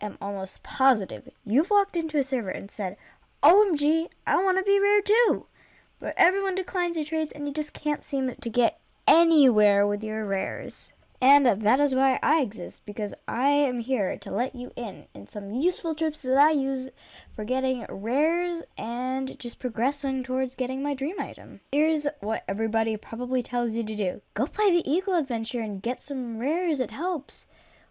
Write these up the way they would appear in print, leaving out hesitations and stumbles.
am almost positive you've walked into a server and said, OMG, I want to be rare too. But everyone declines your trades and you just can't seem to get anywhere with your rares. And that is why I exist, because I am here to let you in some useful tips that I use for getting rares and just progressing towards getting my dream item. Here's what everybody probably tells you to do. Go play the Eagle Adventure and get some rares, it helps.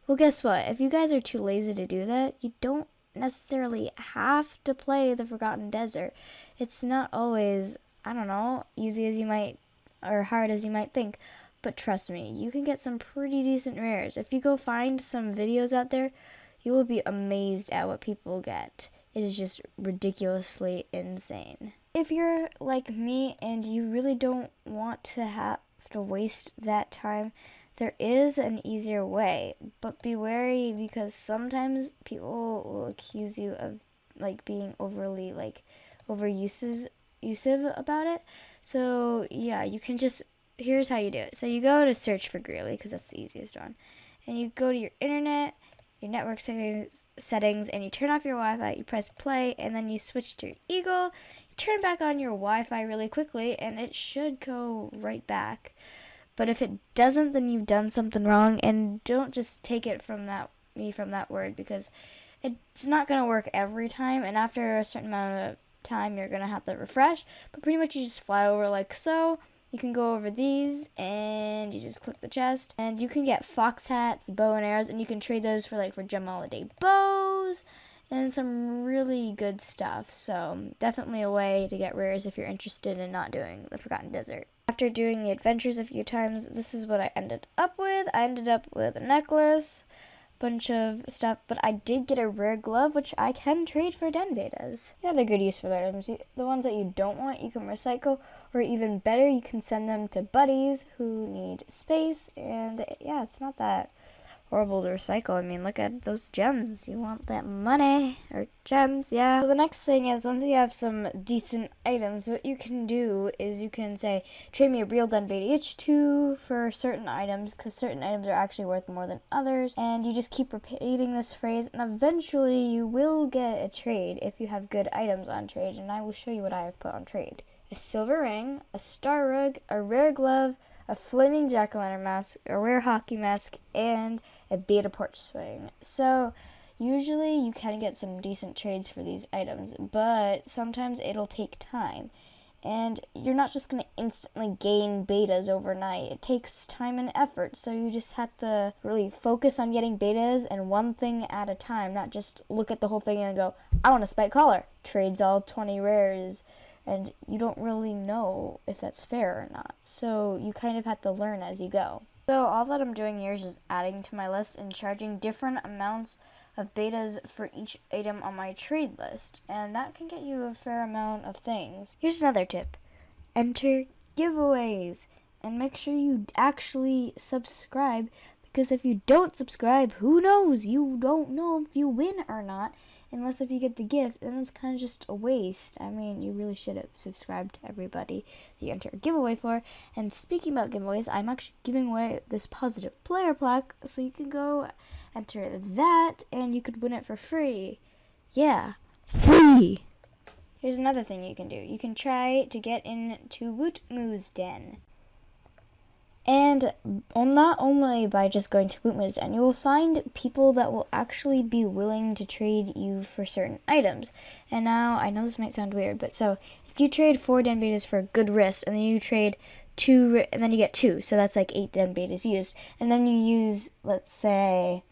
Well, guess what? If you guys are too lazy to do that, you don't necessarily have to play the Forgotten Desert. It's not always, I don't know, easy as you might, or hard as you might think. But trust me, you can get some pretty decent rares. If you go find some videos out there, you will be amazed at what people get. It is just ridiculously insane. If you're like me and you really don't want to have to waste that time, there is an easier way. But be wary, because sometimes people will accuse you of like being overly overusive about it. So yeah, you can just, here's how you do it. So you go to search for Greeley, because that's the easiest one. And you go to your internet, your network settings, and you turn off your Wi-Fi. You press play, and then you switch to your Eagle. You turn back on your Wi-Fi really quickly, and it should go right back. But if it doesn't, then you've done something wrong. And don't just take it from that word, because it's not going to work every time. And after a certain amount of time, you're going to have to refresh. But pretty much you just fly over like so. You can go over these, and you just click the chest, and you can get fox hats, bow and arrows, and you can trade those for Gem Holiday bows, and some really good stuff. So definitely a way to get rares if you're interested in not doing the Forgotten Desert. After doing the adventures a few times, this is what I ended up with. I ended up with a necklace, bunch of stuff, but I did get a rare glove, which I can trade for den betas. Another good use for the items. The ones that you don't want, you can recycle, or even better, you can send them to buddies who need space. And yeah, it's not that horrible to recycle. I mean, look at those gems. You want that money, or gems, yeah. So the next thing is, once you have some decent items, what you can do is you can say, trade me a real den beta each 2 for certain items, because certain items are actually worth more than others. And you just keep repeating this phrase, and eventually you will get a trade if you have good items on trade. And I will show you what I have put on trade. A silver ring, a star rug, a rare glove, a flaming jack-o'-lantern mask, a rare hockey mask, and a beta porch swing. So usually you can get some decent trades for these items, but sometimes it'll take time. And you're not just going to instantly gain betas overnight. It takes time and effort, so you just have to really focus on getting betas and one thing at a time, not just look at the whole thing and go, I want a spike collar. Trades all 20 rares. And you don't really know if that's fair or not. So you kind of have to learn as you go. So all that I'm doing here is just adding to my list and charging different amounts of betas for each item on my trade list. And that can get you a fair amount of things. Here's another tip. Enter giveaways. And make sure you actually subscribe. Because if you don't subscribe, who knows? You don't know if you win or not. Unless if you get the gift, and it's kind of just a waste. I mean, you really should have subscribed to everybody that you enter a giveaway for. And speaking about giveaways, I'm actually giving away this positive player plaque, so you can go enter that, and you could win it for free. Yeah, free! Here's another thing you can do. You can try to get into Woot Moo's den. And not only by just going to Wootmoo's Den, you will find people that will actually be willing to trade you for certain items. And now, I know this might sound weird, but so if you trade 4 den betas for a good risk, and then you trade 2, and then you get 2, so that's like 8 den betas used. And then you use, let's say,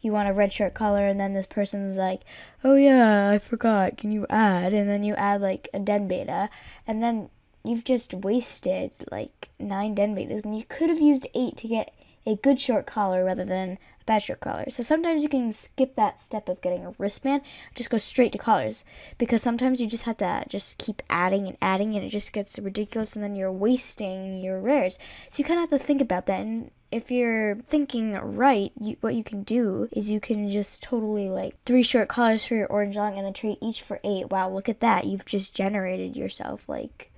you want a red shirt collar, and then this person's like, oh yeah, I forgot, can you add? And then you add like a den beta, and then you've just wasted like 9 den betas when you could have used 8 to get a good short collar rather than a bad short collar. So sometimes you can skip that step of getting a wristband, just go straight to collars, because sometimes you just have to just keep adding and adding, and it just gets ridiculous, and then you're wasting your rares. So you kind of have to think about that. And if you're thinking right, what you can do is you can just totally like 3 short collars for your orange long, and then trade each for 8. Wow, look at that! You've just generated yourself like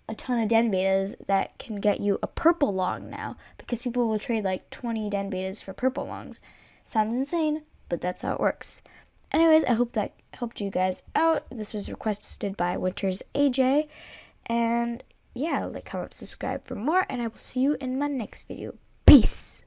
a ton of den betas that can get you a purple long now, because people will trade like 20 den betas for purple longs. Sounds insane, but that's how it works. Anyways, I hope that helped you guys out. This was requested by Winters AJ. And yeah, like, comment, subscribe for more, and I will see you in my next video. Peace!